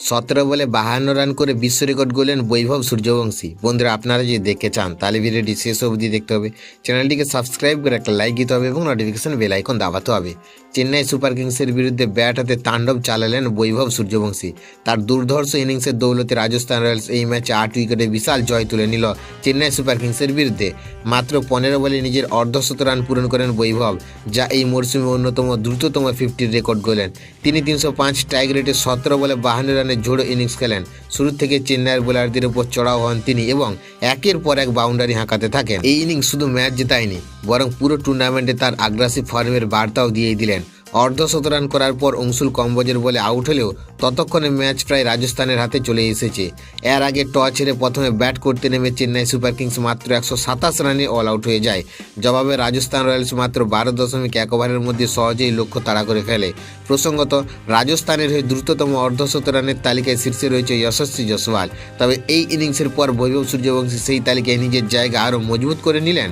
17 বলে 52 রান করে বিশ্ব রেকর্ড গড়লেন বৈভব সূর্যবংশী। বন্ধুরা, আপনারা যদি দেখতে চান তাহলে ভিডিওটি শেষ অবধি দেখতে হবে। চ্যানেলটিকে সাবস্ক্রাইব করে একটা লাইক দিতে হবে এবং নোটিফিকেশন বেল আইকন দাবাতে হবে। চেন্নাই সুপার কিংসের বিরুদ্ধে ব্যাট হাতে তাণ্ডব চালালেন বৈভব সূর্যবংশী। তার দুর্ধর্ষ ইনিংসের দৌলতে রাজস্থান রয়্যালস এই ম্যাচে 8 উইকেটে বিশাল জয় তুলে নিল চেন্নাই সুপার কিংসের বিরুদ্ধে। মাত্র 15 বলে নিজের অর্ধশত রান পূরণ করেন বৈভব, যা এই মরশুমে অন্যতম দ্রুততম 50 রেকর্ড গড়লেন। তিনি 305 স্ট্রাইক রেটে 17 বলে 52 রানের ঝোড়ো ইনিংস খেলেন। শুরু থেকে চেন্নাইয়ের বোলারদের উপর চড়াও হন তিনি এবং একের পর এক বাউন্ডারি হাঁকাতে থাকেন। এই ইনিংস শুধু ম্যাচ জেতায়নি, বরং পুরো টুর্নামেন্টে তার আগ্রাসী ফর্মের বার্তাও দিয়েই দিলেন। অর্ধশত রান করার পর অংশুল কম্বোজের বলে আউট হলেও ততক্ষণে ম্যাচ প্রায় রাজস্থানের হাতে চলে এসেছে। এর আগে টস হেরে প্রথমে ব্যাট করতে নেমে চেন্নাই সুপার কিংস মাত্র 127 রানে অল আউট হয়ে যায়। জবাবে রাজস্থান রয়্যালস মাত্র 12.1 ওভারের মধ্যে সহজেই লক্ষ্য তাড়া করে ফেলে। প্রসঙ্গত, রাজস্থানের হয়ে দ্রুততম অর্ধশত রানের তালিকায় শীর্ষে রয়েছে যশস্বী জয়সওয়াল। তবে এই ইনিংসের পর বৈভব সূর্যবংশী সেই তালিকায় নিজের জায়গা আরও মজবুত করে নিলেন।